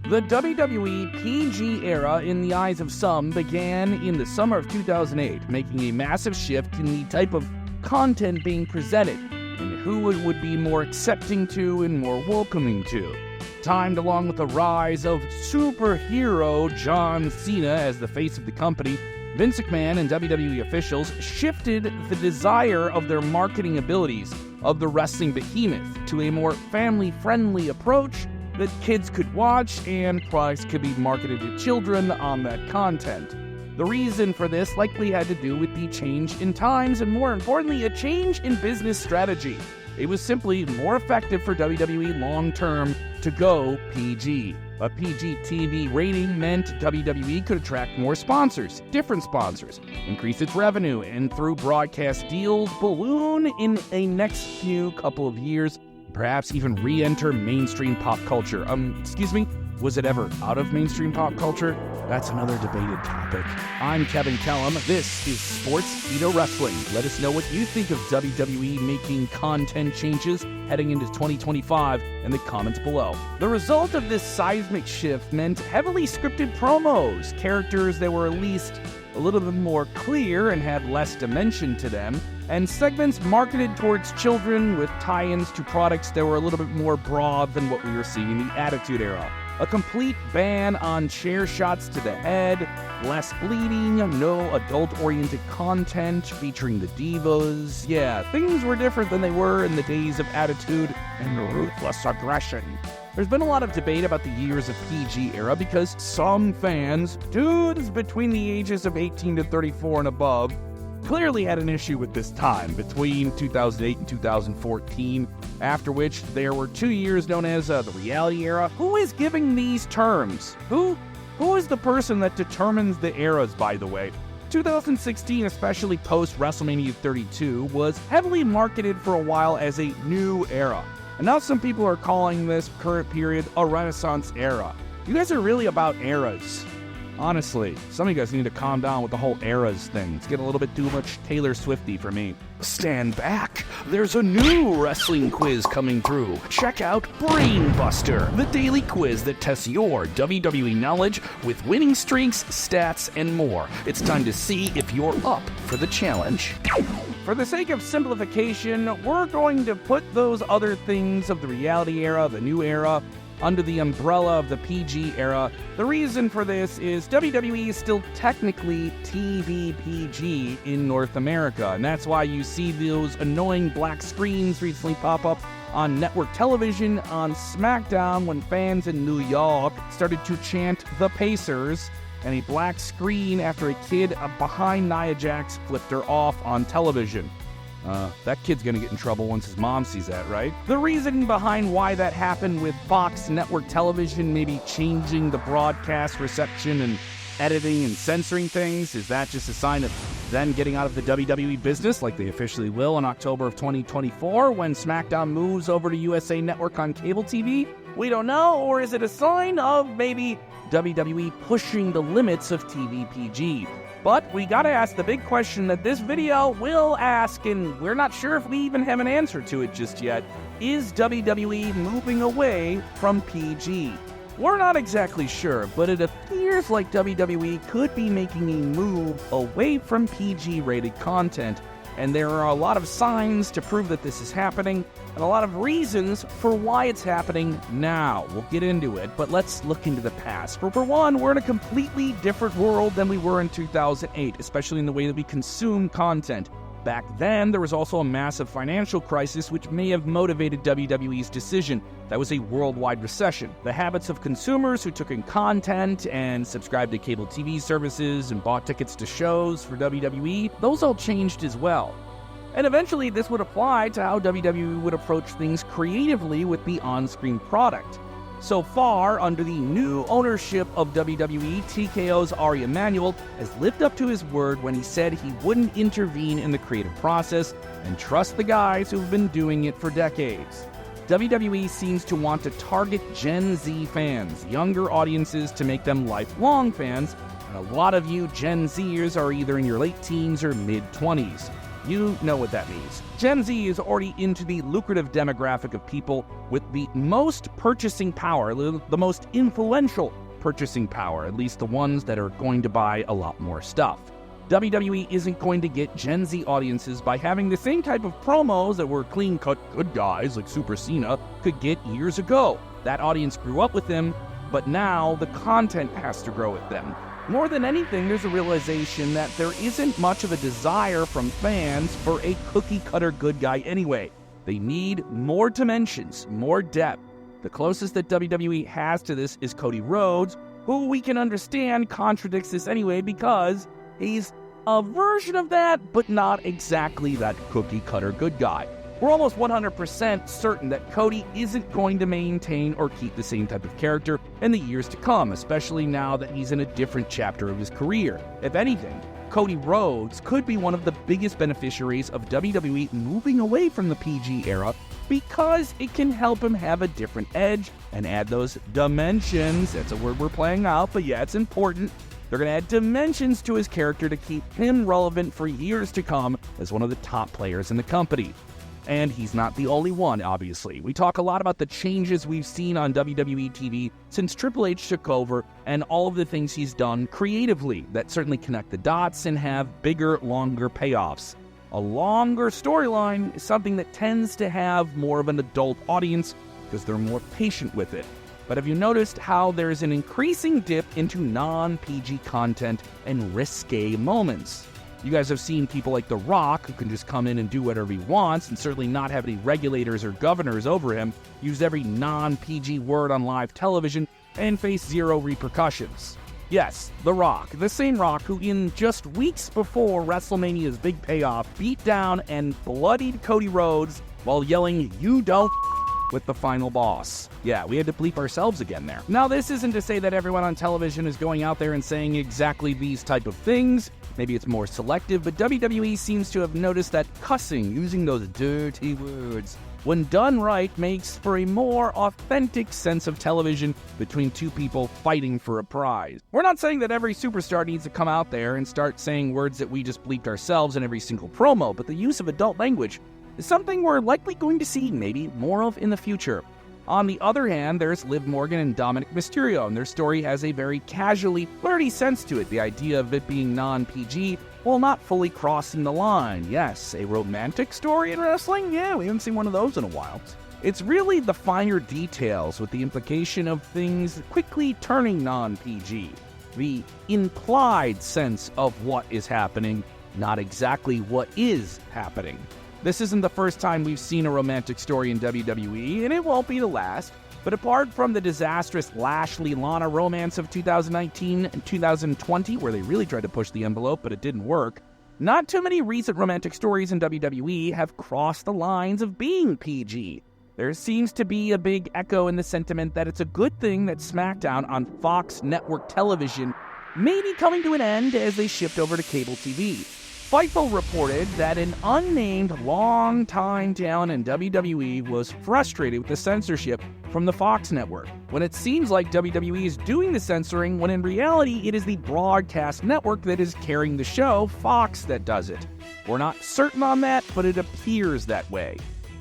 The WWE PG era, in the eyes of some, began in the summer of 2008, making a massive shift in the type of content being presented and who it would be more accepting to and more welcoming to. Timed along with the rise of superhero John Cena as the face of the company, Vince McMahon and WWE officials shifted the desire of their marketing abilities of the wrestling behemoth to a more family-friendly approach that kids could watch and products could be marketed to children on that content. The reason for this likely had to do with the change in times and, more importantly, a change in business strategy. It was simply more effective for WWE long-term to go PG. A PG TV rating meant WWE could attract more sponsors, different sponsors, increase its revenue, and through broadcast deals balloon in a next few couple of years, perhaps even re-enter mainstream pop culture. Was it ever out of mainstream pop culture? That's another debated topic. I'm Kevin Kellum. This is Sportskeeda Wrestling. Let us know what you think of WWE making content changes heading into 2025 in the comments below. The result of this seismic shift meant heavily scripted promos, characters that were at least a little bit more clear and had less dimension to them, and segments marketed towards children with tie-ins to products that were a little bit more broad than what we were seeing in the Attitude Era. A complete ban on chair shots to the head, less bleeding, no adult-oriented content featuring the divas. Yeah, things were different than they were in the days of Attitude and ruthless aggression. There's been a lot of debate about the years of PG era because some fans, dudes between the ages of 18 to 34 and above, clearly had an issue with this time between 2008 and 2014, after which there were 2 years known as the reality era. Who is giving these terms? Who is the person that determines the eras, by the way? 2016, especially post-WrestleMania 32, was heavily marketed for a while as a new era. And now some people are calling this current period a Renaissance era. You guys are really about eras. Honestly, some of you guys need to calm down with the whole eras thing. It's getting a little bit too much Taylor Swifty for me. Stand back. There's a new wrestling quiz coming through. Check out BrainBuster, the daily quiz that tests your WWE knowledge with winning streaks, stats, and more. It's time to see if you're up for the challenge. For the sake of simplification, we're going to put those other things of the reality era, the new era, under the umbrella of the PG era. The reason for this is WWE is still technically TV PG in North America, and that's why you see those annoying black screens recently pop up on network television on SmackDown when fans in New York started to chant the Pacers, and a black screen after a kid behind Nia Jax flipped her off on television. That kid's gonna get in trouble once his mom sees that, right? The reason behind why that happened with Fox network television maybe changing the broadcast reception and editing and censoring things, is that just a sign of them getting out of the WWE business like they officially will in October of 2024 when SmackDown moves over to USA Network on cable TV? We don't know. Or is it a sign of maybe WWE pushing the limits of TV PG? But we gotta ask the big question that this video will ask, and we're not sure if we even have an answer to it just yet. Is WWE moving away from PG? We're not exactly sure, but it appears like WWE could be making a move away from PG-rated content, and there are a lot of signs to prove that this is happening, and a lot of reasons for why it's happening now. We'll get into it, but let's look into the past. For one, we're in a completely different world than we were in 2008, especially in the way that we consume content. Back then, there was also a massive financial crisis which may have motivated WWE's decision. That was a worldwide recession. The habits of consumers who took in content and subscribed to cable TV services and bought tickets to shows for WWE, those all changed as well. And eventually, this would apply to how WWE would approach things creatively with the on-screen product. So far, under the new ownership of WWE, TKO's Ari Emanuel has lived up to his word when he said he wouldn't intervene in the creative process and trust the guys who've been doing it for decades. WWE seems to want to target Gen Z fans, younger audiences, to make them lifelong fans, and a lot of you Gen Zers are either in your late teens or mid-20s. You know what that means. Gen Z is already into the lucrative demographic of people with the most purchasing power, the most influential purchasing power, at least the ones that are going to buy a lot more stuff. WWE isn't going to get Gen Z audiences by having the same type of promos that were clean-cut good guys like Super Cena could get years ago. That audience grew up with them, but now the content has to grow with them. More than anything, there's a realization that there isn't much of a desire from fans for a cookie-cutter good guy anyway. They need more dimensions, more depth. The closest that WWE has to this is Cody Rhodes, who we can understand contradicts this anyway because he's a version of that, but not exactly that cookie-cutter good guy. We're almost 100% certain that Cody isn't going to maintain or keep the same type of character in the years to come, especially now that he's in a different chapter of his career. If anything, Cody Rhodes could be one of the biggest beneficiaries of WWE moving away from the PG era because it can help him have a different edge and add those dimensions. That's a word we're playing out, but yeah, it's important. They're going to add dimensions to his character to keep him relevant for years to come as one of the top players in the company. And he's not the only one, obviously. We talk a lot about the changes we've seen on WWE TV since Triple H took over and all of the things he's done creatively that certainly connect the dots and have bigger, longer payoffs. A longer storyline is something that tends to have more of an adult audience because they're more patient with it. But have you noticed how there's an increasing dip into non-PG content and risque moments? You guys have seen people like The Rock, who can just come in and do whatever he wants and certainly not have any regulators or governors over him, use every non-PG word on live television, and face zero repercussions. Yes, The Rock, the same Rock who in just weeks before WrestleMania's big payoff beat down and bloodied Cody Rhodes while yelling, "You don't with the final boss." Yeah, we had to bleep ourselves again there. Now, this isn't to say that everyone on television is going out there and saying exactly these type of things. Maybe it's more selective, but WWE seems to have noticed that cussing, using those dirty words, when done right, makes for a more authentic sense of television between two people fighting for a prize. We're not saying that every superstar needs to come out there and start saying words that we just bleeped ourselves in every single promo, but the use of adult language is something we're likely going to see maybe more of in the future. On the other hand, there's Liv Morgan and Dominic Mysterio, and their story has a very casually flirty sense to it, the idea of it being non-PG while not fully crossing the line. Yes, a romantic story in wrestling? Yeah, we haven't seen one of those in a while. It's really the finer details with the implication of things quickly turning non-PG. The implied sense of what is happening, not exactly what is happening. This isn't the first time we've seen a romantic story in WWE, and it won't be the last. But apart from the disastrous Lashley-Lana romance of 2019 and 2020, where they really tried to push the envelope, but it didn't work, not too many recent romantic stories in WWE have crossed the lines of being PG. There seems to be a big echo in the sentiment that it's a good thing that SmackDown on Fox network television may be coming to an end as they shift over to cable TV. Fightful reported that an unnamed long-time talent in WWE was frustrated with the censorship from the Fox network, when it seems like WWE is doing the censoring when in reality it is the broadcast network that is carrying the show, Fox, that does it. We're not certain on that, but it appears that way.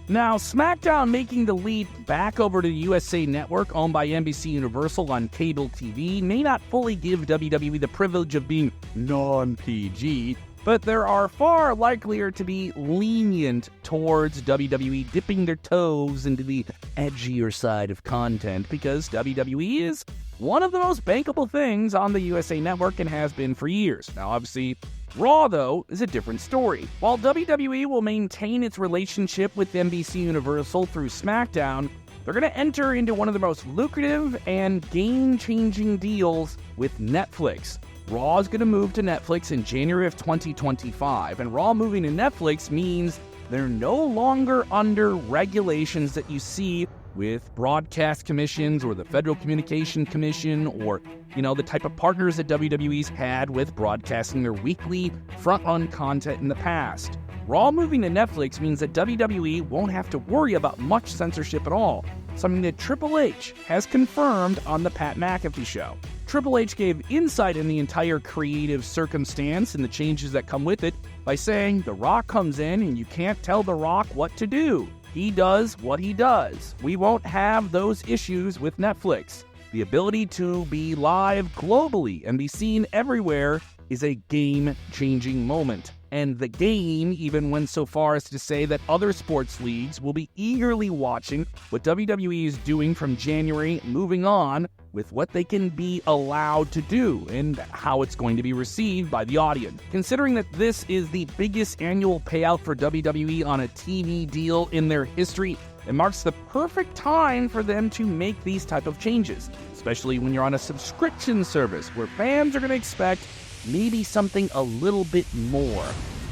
Now, SmackDown making the leap back over to the USA Network owned by NBC Universal on cable TV may not fully give WWE the privilege of being non-PG, but there are far likelier to be lenient towards WWE dipping their toes into the edgier side of content because WWE is one of the most bankable things on the USA Network and has been for years. Now, obviously, Raw, though, is a different story. While WWE will maintain its relationship with NBC Universal through SmackDown, they're going to enter into one of the most lucrative and game-changing deals with Netflix. Raw is going to move to Netflix in January of 2025, and Raw moving to Netflix means they're no longer under regulations that you see with broadcast commissions or the Federal Communication Commission or, the type of partners that WWE's had with broadcasting their weekly front-run content in the past. Raw moving to Netflix means that WWE won't have to worry about much censorship at all, something that Triple H has confirmed on the Pat McAfee show. Triple H gave insight in the entire creative circumstance and the changes that come with it by saying The Rock comes in and you can't tell The Rock what to do. He does what he does. We won't have those issues with Netflix. The ability to be live globally and be seen everywhere is a game-changing moment. And the game even went so far as to say that other sports leagues will be eagerly watching what WWE is doing from January moving on with what they can be allowed to do and how it's going to be received by the audience. Considering that this is the biggest annual payout for WWE on a TV deal in their history, it marks the perfect time for them to make these type of changes, especially when you're on a subscription service where fans are going to expect maybe something a little bit more.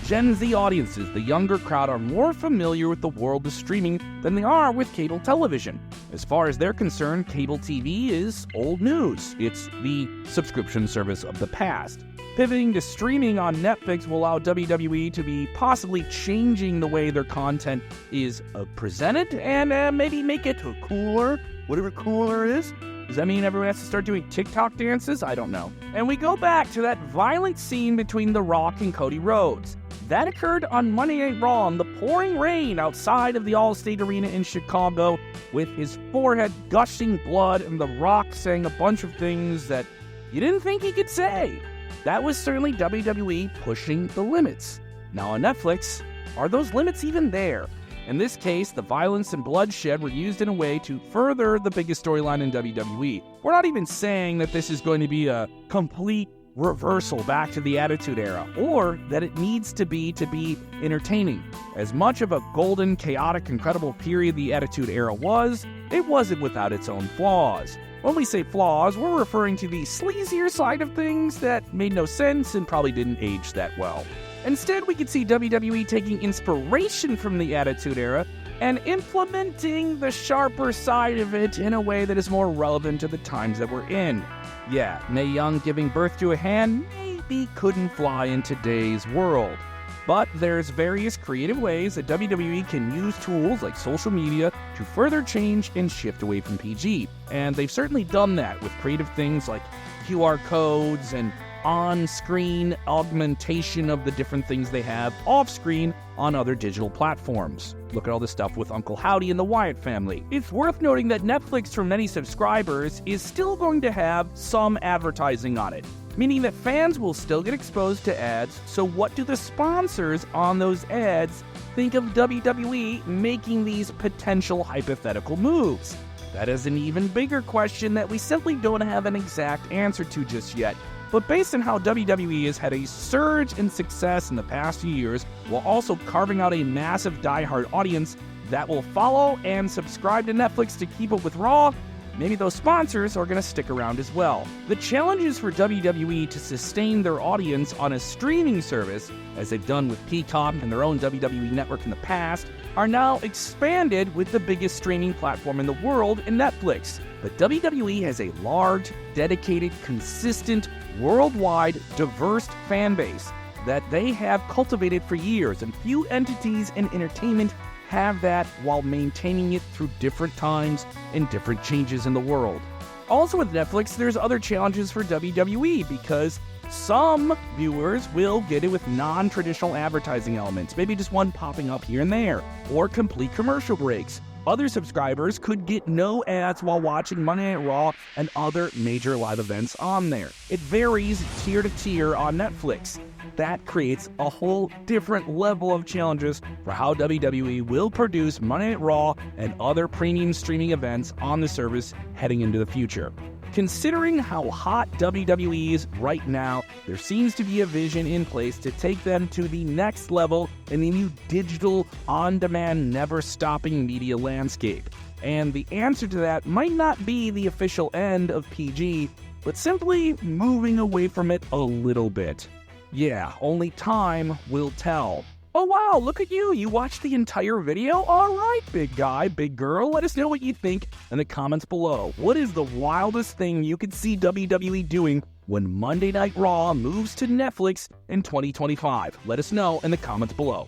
Gen Z audiences, the younger crowd, are more familiar with the world of streaming than they are with cable television. As far as they're concerned, cable TV is old news. It's the subscription service of the past. Pivoting to streaming on Netflix will allow WWE to be possibly changing the way their content is presented and maybe make it cooler, whatever cooler is. Does that mean everyone has to start doing TikTok dances? I don't know. And we go back to that violent scene between The Rock and Cody Rhodes. That occurred on Monday Night Raw in the pouring rain outside of the Allstate Arena in Chicago, with his forehead gushing blood and The Rock saying a bunch of things that you didn't think he could say. That was certainly WWE pushing the limits. Now on Netflix, are those limits even there? In this case, the violence and bloodshed were used in a way to further the biggest storyline in WWE. We're not even saying that this is going to be a complete reversal back to the Attitude Era, or that it needs to be entertaining. As much of a golden, chaotic, incredible period the Attitude Era was, it wasn't without its own flaws. When we say flaws, we're referring to the sleazier side of things that made no sense and probably didn't age that well. Instead, we could see WWE taking inspiration from the Attitude Era and implementing the sharper side of it in a way that is more relevant to the times that we're in. Yeah, Mae Young giving birth to a hand maybe couldn't fly in today's world. But there's various creative ways that WWE can use tools like social media to further change and shift away from PG. And they've certainly done that with creative things like QR codes and on-screen augmentation of the different things they have off-screen on other digital platforms. Look at all this stuff with Uncle Howdy and the Wyatt family. It's worth noting that Netflix, for many subscribers, is still going to have some advertising on it, meaning that fans will still get exposed to ads. So what do the sponsors on those ads think of WWE making these potential hypothetical moves? That is an even bigger question that we simply don't have an exact answer to just yet. But based on how WWE has had a surge in success in the past few years, while also carving out a massive diehard audience that will follow and subscribe to Netflix to keep up with Raw, maybe those sponsors are going to stick around as well. The challenges for WWE to sustain their audience on a streaming service, as they've done with Peacock and their own WWE network in the past, are now expanded with the biggest streaming platform in the world in Netflix. But WWE has a large, dedicated, consistent, worldwide, diverse fan base that they have cultivated for years, and few entities in entertainment have that while maintaining it through different times and different changes in the world. Also with Netflix, there's other challenges for WWE because some viewers will get it with non-traditional advertising elements, maybe just one popping up here and there, or complete commercial breaks. Other subscribers could get no ads while watching Monday Night Raw and other major live events on there. It varies tier to tier on Netflix. That creates a whole different level of challenges for how WWE will produce Monday Night Raw and other premium streaming events on the service heading into the future. Considering how hot WWE is right now, there seems to be a vision in place to take them to the next level in the new digital, on-demand, never-stopping media landscape. And the answer to that might not be the official end of PG, but simply moving away from it a little bit. Yeah, only time will tell. Oh wow, look at you! You watched the entire video? Alright, big guy, big girl, let us know what you think in the comments below. What is the wildest thing you could see WWE doing when Monday Night Raw moves to Netflix in 2025? Let us know in the comments below.